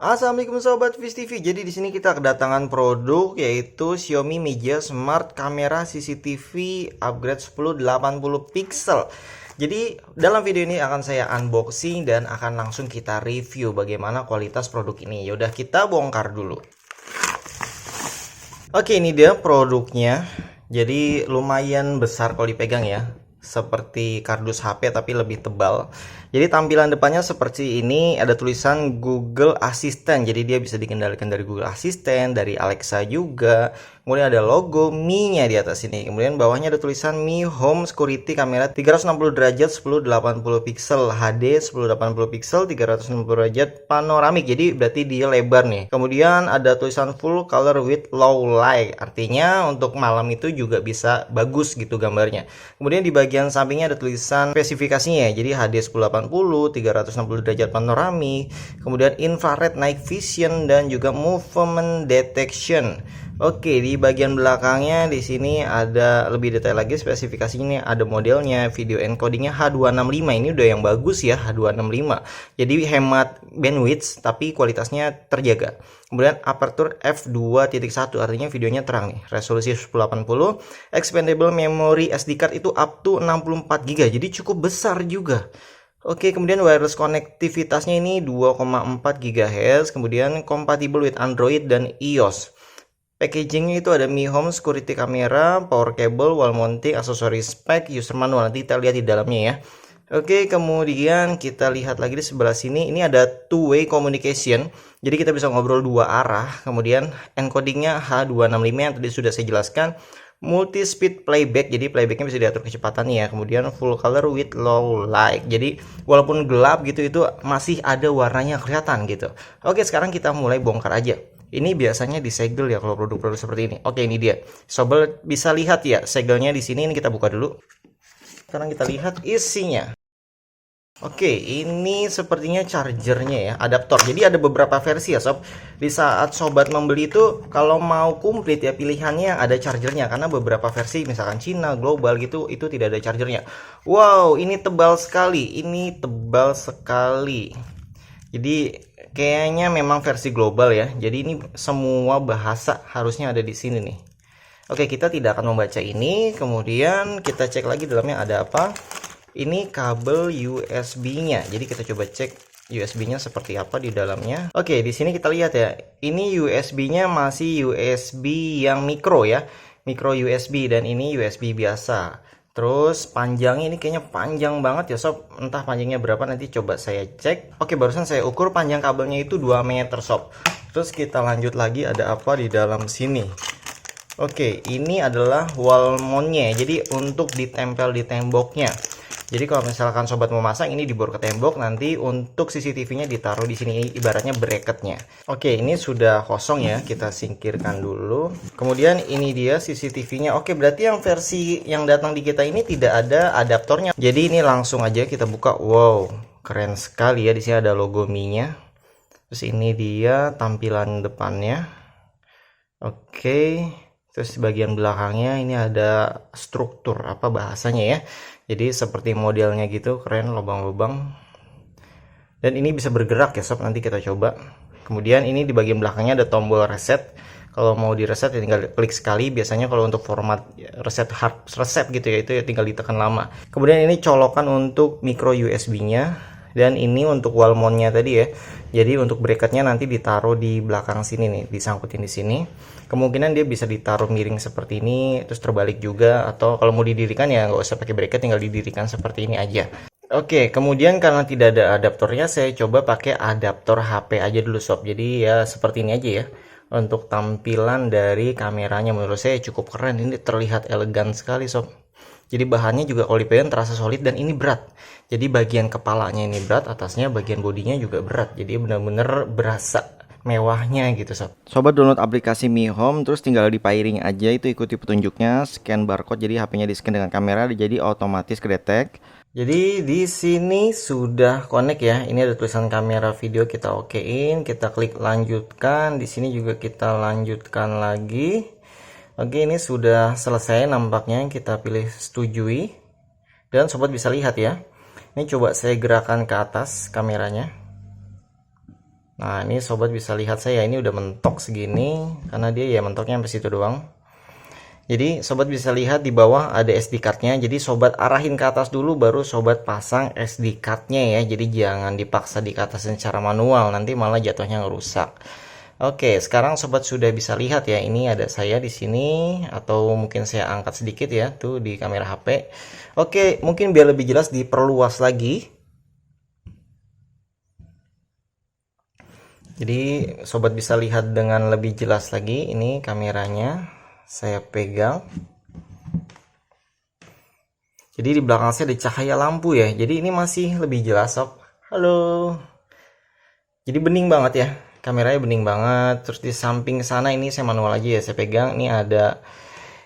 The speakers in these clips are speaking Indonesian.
Assalamualaikum sobat Viz TV. Jadi di sini kita kedatangan produk yaitu Xiaomi Media Smart Camera CCTV upgrade 1080 pixel. Jadi dalam video ini akan saya unboxing dan akan langsung kita review bagaimana kualitas produk ini. Yaudah kita bongkar dulu. Oke, ini dia produknya. Jadi lumayan besar kalau dipegang ya. Seperti kardus HP tapi lebih tebal. Jadi tampilan depannya seperti ini, ada tulisan Google Assistant. Jadi dia bisa dikendalikan dari Google Assistant, dari Alexa juga. Kemudian ada logo Mi-nya di atas ini. Kemudian bawahnya ada tulisan Mi Home Security Camera 360 derajat 1080 pixel HD 1080 pixel 360 derajat panoramik. Jadi berarti dia lebar nih. Kemudian ada tulisan full color with low light. Artinya untuk malam itu juga bisa bagus gitu gambarnya. Kemudian di bagian sampingnya ada tulisan spesifikasinya ya. Jadi HD 1080, 360 derajat panoramik, kemudian infrared night vision dan juga movement detection. Oke, di bagian belakangnya di sini ada lebih detail lagi spesifikasinya, ada modelnya, video encodingnya H265. Ini udah yang bagus ya, H265. Jadi hemat bandwidth tapi kualitasnya terjaga. Kemudian aperture f2.1 artinya videonya terang nih. Resolusi 1080, expandable memory SD card itu up to 64 GB. Jadi cukup besar juga. Oke, kemudian wireless konektivitasnya ini 2,4 GHz, kemudian compatible with Android dan iOS. Packagingnya itu ada Mi Home Security Camera, power cable, wall mounting, aksesoris spek, user manual. Nanti kita lihat di dalamnya ya. Oke, kemudian kita lihat lagi di sebelah sini. Ini ada two-way communication. Jadi kita bisa ngobrol dua arah. Kemudian encodingnya H265 yang tadi sudah saya jelaskan. Multi speed playback, jadi playbacknya bisa diatur kecepatannya ya. Kemudian full color with low light, jadi walaupun gelap gitu itu masih ada warnanya kelihatan gitu. Oke, sekarang kita mulai bongkar aja. Ini biasanya disegel ya kalau produk-produk seperti ini. Oke, ini dia. Sobat bisa lihat ya segelnya di sini. Ini kita buka dulu. Sekarang kita lihat isinya. Oke, ini sepertinya chargernya ya, adaptor. Jadi ada beberapa versi ya sob. Di saat sobat membeli itu kalau mau komplit ya pilihannya ada chargernya. Karena beberapa versi misalkan Cina, global gitu itu tidak ada chargernya. Wow, ini tebal sekali. Ini tebal sekali. Jadi kayaknya memang versi global ya. Jadi ini semua bahasa harusnya ada di sini nih. Oke, kita tidak akan membaca ini. Kemudian kita cek lagi dalamnya ada apa. Ini kabel USB-nya. Jadi kita coba cek USB-nya seperti apa di dalamnya. Oke, di sini kita lihat ya. Ini USB-nya masih USB yang micro ya. Micro USB dan ini USB biasa. Terus panjangnya ini kayaknya panjang banget ya sob. Entah panjangnya berapa nanti coba saya cek. Oke, barusan saya ukur panjang kabelnya itu 2 meter sob. Terus kita lanjut lagi ada apa di dalam sini. Oke, ini adalah wall mount-nya. Jadi untuk ditempel di temboknya. Jadi kalau misalkan sobat mau masang ini dibor ke tembok, nanti untuk CCTV-nya ditaruh di sini, ibaratnya bracketnya. Oke, ini sudah kosong ya, kita singkirkan dulu. Kemudian ini dia CCTV-nya. Oke, berarti yang versi yang datang di kita ini tidak ada adaptornya. Jadi ini langsung aja kita buka. Wow, keren sekali ya. Di sini ada logo Mi-nya. Terus ini dia tampilan depannya. Oke. Terus bagian belakangnya ini ada struktur apa bahasanya ya. Jadi seperti modelnya gitu, keren, lubang-lubang. Dan ini bisa bergerak ya sob, nanti kita coba. Kemudian ini di bagian belakangnya ada tombol reset. Kalau mau di reset ya tinggal klik sekali. Biasanya kalau untuk format reset hard reset gitu ya, itu ya tinggal ditekan lama. Kemudian ini colokan untuk micro USB-nya. Dan ini untuk wall mount-nya tadi ya. Jadi untuk bracketnya nanti ditaruh di belakang sini nih, disangkutin di sini. Kemungkinan dia bisa ditaruh miring seperti ini, terus terbalik juga. Atau kalau mau didirikan ya nggak usah pakai bracket, tinggal didirikan seperti ini aja. Oke, kemudian karena tidak ada adaptornya, saya coba pakai adaptor HP aja dulu sob. Jadi ya seperti ini aja ya. Untuk tampilan dari kameranya menurut saya cukup keren. Ini terlihat elegan sekali sob. Jadi bahannya juga kalau dipegang terasa solid dan ini berat. Jadi bagian kepalanya ini berat, atasnya bagian bodinya juga berat. Jadi benar-benar berasa mewahnya gitu sob. Sobat download aplikasi Mi Home, terus tinggal di pairing aja, itu ikuti petunjuknya, scan barcode. Jadi HP-nya di scan dengan kamera, jadi otomatis kedetek. Jadi di sini sudah connect ya. Ini ada tulisan kamera video, kita okein, kita klik lanjutkan. Di sini juga kita lanjutkan lagi. Oke, ini sudah selesai nampaknya, kita pilih setujui. Dan sobat bisa lihat ya. Ini coba saya gerakan ke atas kameranya. Nah, ini sobat bisa lihat saya ini udah mentok segini karena dia ya mentoknya sampai situ doang. Jadi sobat bisa lihat di bawah ada SD cardnya. Jadi sobat arahin ke atas dulu baru sobat pasang SD cardnya ya. Jadi jangan dipaksa di atasin secara manual, nanti malah jatuhnya ngerusak. Oke, sekarang sobat sudah bisa lihat ya. Ini ada saya di sini atau mungkin saya angkat sedikit ya tuh di kamera HP. Oke, mungkin biar lebih jelas diperluas lagi. Jadi sobat bisa lihat dengan lebih jelas lagi. Ini kameranya saya pegang. Jadi di belakang saya ada cahaya lampu ya. Jadi ini masih lebih jelas sob. Halo. Jadi bening banget ya. Kameranya bening banget. Terus di samping sana ini saya manual aja ya. Saya pegang. Ini ada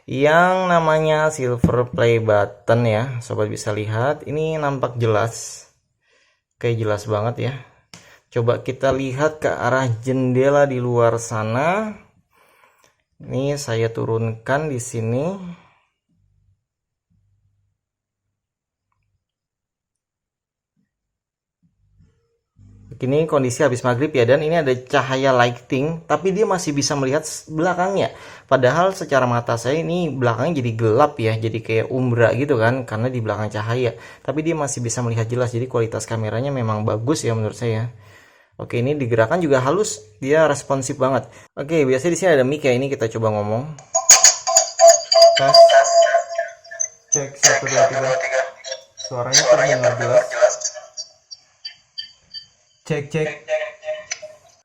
yang namanya silver play button ya. Sobat bisa lihat. Ini nampak jelas. Kayak jelas banget ya. Coba kita lihat ke arah jendela di luar sana. Ini saya turunkan di sini. Ini kondisi habis maghrib ya, dan ini ada cahaya lighting, tapi dia masih bisa melihat belakangnya. Padahal secara mata saya ini belakangnya jadi gelap ya, jadi kayak umbra gitu kan, karena di belakang cahaya. Tapi dia masih bisa melihat jelas, jadi kualitas kameranya memang bagus ya menurut saya. Oke, ini digerakkan juga halus, dia responsif banget. Oke, biasanya di sini ada mic ya, ini kita coba ngomong. Tes. Cek 1 2 3. Suaranya terdengar jelas. Cek.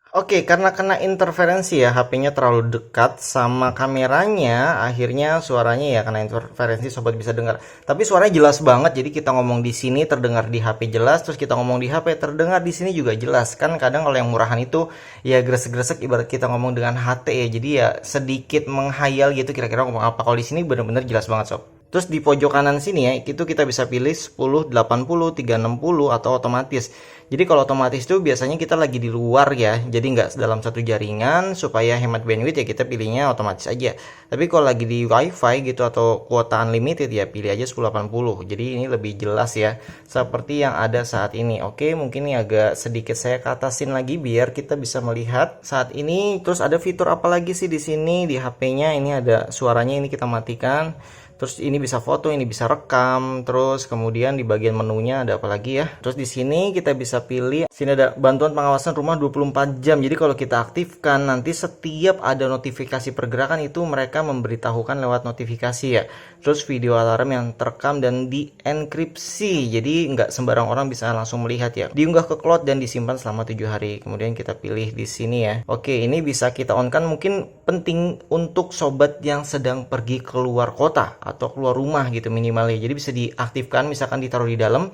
Oke, karena kena interferensi ya, HP-nya terlalu dekat sama kameranya, akhirnya suaranya ya kena interferensi, sobat bisa dengar. Tapi suaranya jelas banget, jadi kita ngomong di sini terdengar di HP jelas, terus kita ngomong di HP terdengar di sini juga jelas. Kan kadang kalau yang murahan itu ya gresek-gresek ibarat kita ngomong dengan HT ya, jadi ya sedikit menghayal gitu kira-kira ngomong apa. Kalau di sini bener-bener jelas banget sob. Terus di pojok kanan sini ya, itu kita bisa pilih 10, 80, 360 atau otomatis. Jadi kalau otomatis itu biasanya kita lagi di luar ya, jadi nggak dalam satu jaringan, supaya hemat bandwidth ya kita pilihnya otomatis aja. Tapi kalau lagi di wifi gitu atau kuota unlimited ya pilih aja 1080. Jadi ini lebih jelas ya, seperti yang ada saat ini. Oke, mungkin ini agak sedikit saya katasin lagi biar kita bisa melihat saat ini. Terus ada fitur apa lagi sih di sini di HP-nya? Ini ada suaranya, ini kita matikan. Terus ini bisa foto, ini bisa rekam. Terus kemudian di bagian menunya ada apa lagi ya? Terus di sini kita bisa pilih, sini ada bantuan pengawasan rumah 24 jam. Jadi kalau kita aktifkan, nanti setiap ada notifikasi pergerakan itu mereka memberitahukan lewat notifikasi ya. Terus video alarm yang terekam dan dienkripsi. Jadi nggak sembarang orang bisa langsung melihat ya. Diunggah ke cloud dan disimpan selama 7 hari. Kemudian kita pilih di sini ya. Oke, ini bisa kita on kan, mungkin penting untuk sobat yang sedang pergi keluar kota atau keluar rumah gitu minimalnya. Jadi bisa diaktifkan, misalkan ditaruh di dalam.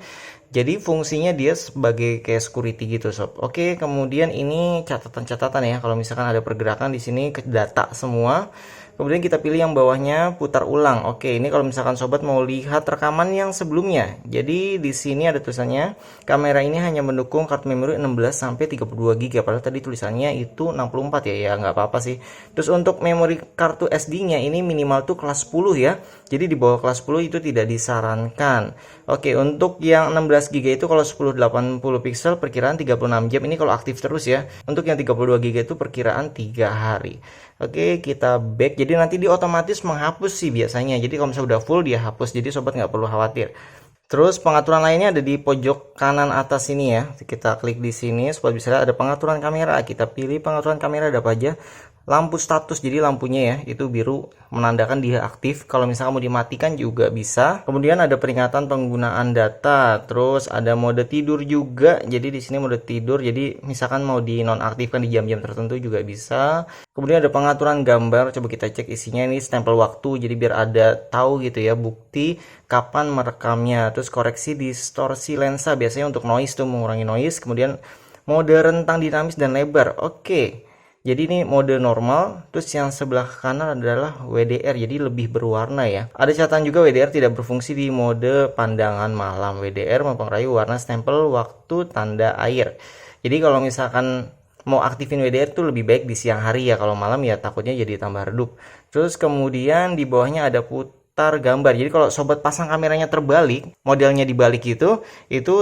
Jadi fungsinya dia sebagai kayak security gitu sob. Oke, kemudian ini catatan-catatan ya. Kalau misalkan ada pergerakan di sini ke data semua. Kemudian kita pilih yang bawahnya putar ulang. Oke, ini kalau misalkan sobat mau lihat rekaman yang sebelumnya. Jadi di sini ada tulisannya kamera ini hanya mendukung kartu memori 16 sampai 32 GB. Padahal tadi tulisannya itu 64 ya. Ya nggak apa-apa sih. Terus untuk memori kartu SD-nya ini minimal tuh kelas 10 ya. Jadi di bawah kelas 10 itu tidak disarankan. Oke, untuk yang 16 GB itu kalau 1080 pixel perkiraan 36 jam. Ini kalau aktif terus ya. Untuk yang 32 GB itu perkiraan 3 hari. Oke, kita back. Jadi nanti dia otomatis menghapus sih biasanya. Jadi kalau misalnya udah full dia hapus. Jadi sobat nggak perlu khawatir. Terus pengaturan lainnya ada di pojok kanan atas sini ya. Kita klik di sini supaya bisa lihat ada pengaturan kamera. Kita pilih pengaturan kamera ada apa aja. Lampu status, jadi lampunya ya itu biru menandakan dia aktif. Kalau misalnya mau dimatikan juga bisa. Kemudian ada peringatan penggunaan data. Terus ada mode tidur juga. Jadi di sini mode tidur. Jadi misalkan mau dinonaktifkan di jam-jam tertentu juga bisa. Kemudian ada pengaturan gambar. Coba kita cek isinya, ini stempel waktu. Jadi biar ada tahu gitu ya bukti kapan merekamnya. Terus koreksi distorsi lensa biasanya untuk noise tuh, mengurangi noise. Kemudian mode rentang dinamis dan lebar. Oke. Jadi ini mode normal, terus yang sebelah kanan adalah WDR, jadi lebih berwarna ya. Ada catatan juga WDR tidak berfungsi di mode pandangan malam. WDR mempengaruhi warna stempel waktu tanda air. Jadi kalau misalkan mau aktifin WDR itu lebih baik di siang hari ya, kalau malam ya takutnya jadi tambah redup. Terus kemudian di bawahnya ada putar gambar. Jadi kalau sobat pasang kameranya terbalik, modelnya dibalik itu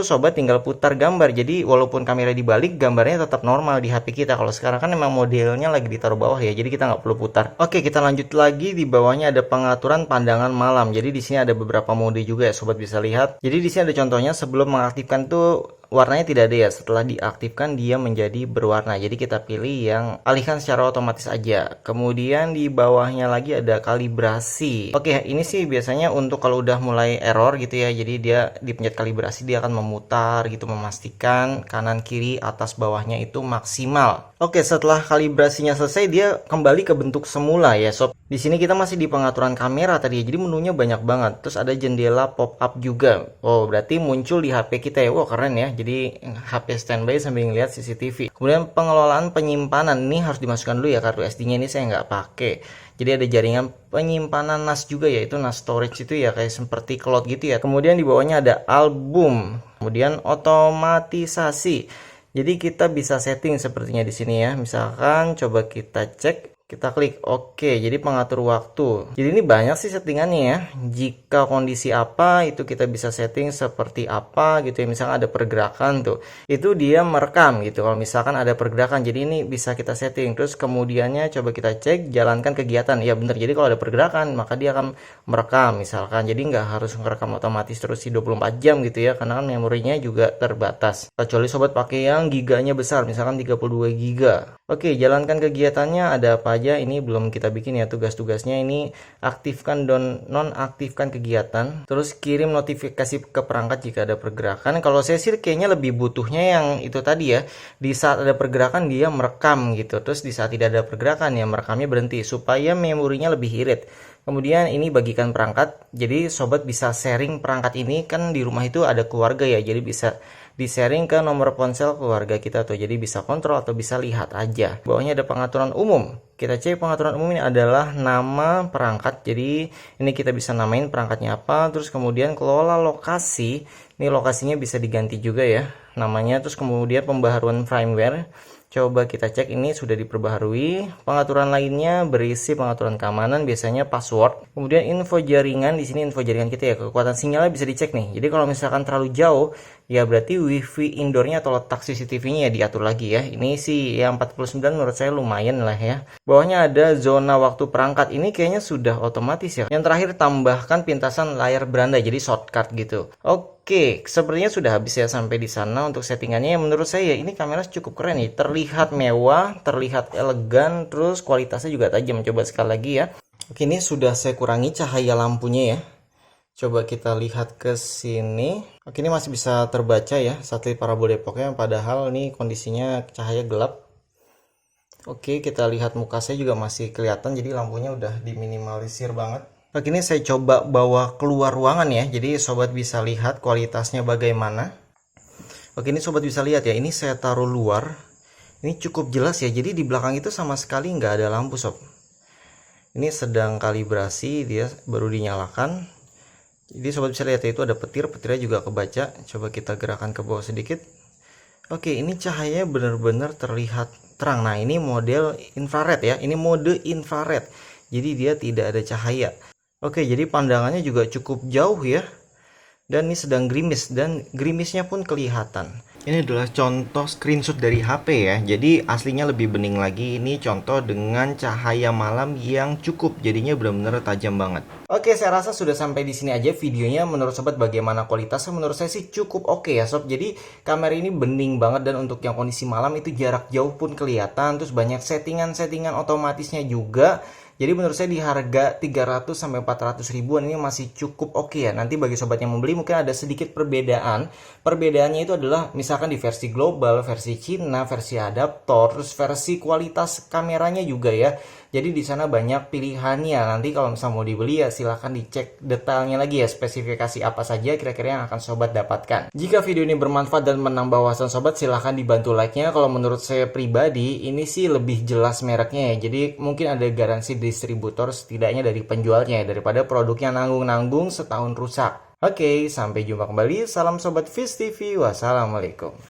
sobat tinggal putar gambar. Jadi walaupun kamera dibalik, gambarnya tetap normal di HP kita. Kalau sekarang kan memang modelnya lagi ditaruh bawah ya, jadi kita nggak perlu putar. Oke, kita lanjut lagi. Di bawahnya ada pengaturan pandangan malam. Jadi di sini ada beberapa mode juga ya, sobat bisa lihat. Jadi di sini ada contohnya sebelum mengaktifkan tuh warnanya tidak ada ya, setelah diaktifkan dia menjadi berwarna. Jadi kita pilih yang alihkan secara otomatis aja. Kemudian di bawahnya lagi ada kalibrasi. Oke, ini sih biasanya untuk kalau udah mulai error gitu ya, jadi dia dipencet kalibrasi, dia akan memutar gitu, memastikan kanan kiri atas bawahnya itu maksimal. Oke, setelah kalibrasinya selesai dia kembali ke bentuk semula ya sob. Di sini kita masih di pengaturan kamera tadi ya, jadi menunya banyak banget. Terus ada jendela pop up juga. Oh, berarti muncul di HP kita ya. Wah, keren ya. Jadi HP standby sambil ngeliat CCTV. Kemudian pengelolaan penyimpanan ini harus dimasukkan dulu ya, kartu SD-nya ini saya nggak pakai. Jadi ada jaringan penyimpanan NAS juga, yaitu NAS storage itu ya, kayak seperti cloud gitu ya. Kemudian di bawahnya ada album. Kemudian otomatisasi. Jadi kita bisa setting sepertinya di sini ya. Misalkan coba kita cek. Kita klik oke, jadi pengatur waktu. Jadi ini banyak sih settingannya ya. Jika kondisi apa itu kita bisa setting seperti apa gitu ya. Misalkan ada pergerakan tuh, itu dia merekam gitu. Kalau misalkan ada pergerakan, jadi ini bisa kita setting. Terus kemudiannya coba kita cek jalankan kegiatan. Ya bener, jadi kalau ada pergerakan maka dia akan merekam misalkan. Jadi nggak harus merekam otomatis terus di 24 jam gitu ya, karena kan memorinya juga terbatas. Kecuali sobat pakai yang giganya besar, misalkan 32 giga. Oke, jalankan kegiatannya ada apa aja, ini belum kita bikin ya tugas-tugasnya. Ini aktifkan dan nonaktifkan kegiatan, terus kirim notifikasi ke perangkat jika ada pergerakan. Kalau saya sih kayaknya lebih butuhnya yang itu tadi ya, di saat ada pergerakan dia merekam gitu, terus di saat tidak ada pergerakan ya merekamnya berhenti supaya memorinya lebih irit. Kemudian ini bagikan perangkat, jadi sobat bisa sharing perangkat ini. Kan di rumah itu ada keluarga ya, jadi bisa di-sharing ke nomor ponsel keluarga kita tuh, jadi bisa kontrol atau bisa lihat aja. Bawahnya ada pengaturan umum. Kita cek pengaturan umum, ini adalah nama perangkat. Jadi ini kita bisa namain perangkatnya apa. Terus kemudian kelola lokasi, ini lokasinya bisa diganti juga ya namanya. Terus kemudian pembaharuan firmware, coba kita cek ini sudah diperbaharui. Pengaturan lainnya berisi pengaturan keamanan, biasanya password. Kemudian info jaringan, di sini info jaringan kita ya, kekuatan sinyalnya bisa dicek nih. Jadi kalau misalkan terlalu jauh ya berarti wifi indoornya atau letak CCTV-nya ya diatur lagi ya. Ini sih yang 49 menurut saya lumayan lah ya. Bawahnya ada zona waktu perangkat, ini kayaknya sudah otomatis ya. Yang terakhir tambahkan pintasan layar beranda, jadi shortcut gitu. Oke, sepertinya sudah habis ya sampai di sana untuk settingannya. Menurut saya ini kamera cukup keren nih, terlihat mewah, terlihat elegan, terus kualitasnya juga tajam. Coba sekali lagi ya. Oke, ini sudah saya kurangi cahaya lampunya ya. Coba kita lihat ke sini. Oke, ini masih bisa terbaca ya satelit parabol Depoknya, padahal ini kondisinya cahaya gelap. Oke, kita lihat muka saya juga masih kelihatan, jadi lampunya udah diminimalisir banget. Oke, ini saya coba bawa keluar ruangan ya, jadi sobat bisa lihat kualitasnya bagaimana. Oke, ini sobat bisa lihat ya, ini saya taruh luar. Ini cukup jelas ya, jadi di belakang itu sama sekali nggak ada lampu sob. Ini sedang kalibrasi, dia baru dinyalakan. Jadi sobat bisa lihat ya, itu ada petir, petirnya juga kebaca. Coba kita gerakan ke bawah sedikit. Oke, ini cahayanya benar-benar terlihat terang. Nah, ini model infrared ya, ini mode infrared. Jadi dia tidak ada cahaya. Oke, jadi pandangannya juga cukup jauh ya. Dan ini sedang gerimis, dan gerimisnya pun kelihatan. Ini adalah contoh screenshot dari HP ya. Jadi aslinya lebih bening lagi. Ini contoh dengan cahaya malam yang cukup, jadinya benar-benar tajam banget. Oke, saya rasa sudah sampai di sini aja videonya. Menurut sobat bagaimana kualitasnya? Menurut saya sih cukup oke ya sob. Jadi kamera ini bening banget, dan untuk yang kondisi malam itu jarak jauh pun kelihatan. Terus banyak settingan-settingan otomatisnya juga. Jadi menurut saya di harga 300 sampai 400 ribuan ini masih cukup oke ya. Nanti bagi sobat yang membeli mungkin ada sedikit perbedaan. Perbedaannya itu adalah misalkan di versi global, versi Cina, versi adaptor, terus versi kualitas kameranya juga ya. Jadi di sana banyak pilihannya. Nanti kalau misalnya mau dibeli ya silahkan dicek detailnya lagi ya, spesifikasi apa saja kira-kira yang akan sobat dapatkan. Jika video ini bermanfaat dan menambah wawasan sobat, silahkan dibantu like-nya. Kalau menurut saya pribadi ini sih lebih jelas mereknya ya. Jadi mungkin ada garansi distributor setidaknya dari penjualnya ya, daripada produknya nanggung-nanggung setahun rusak. Oke, sampai jumpa kembali. Salam sobat Viz TV. Wassalamualaikum.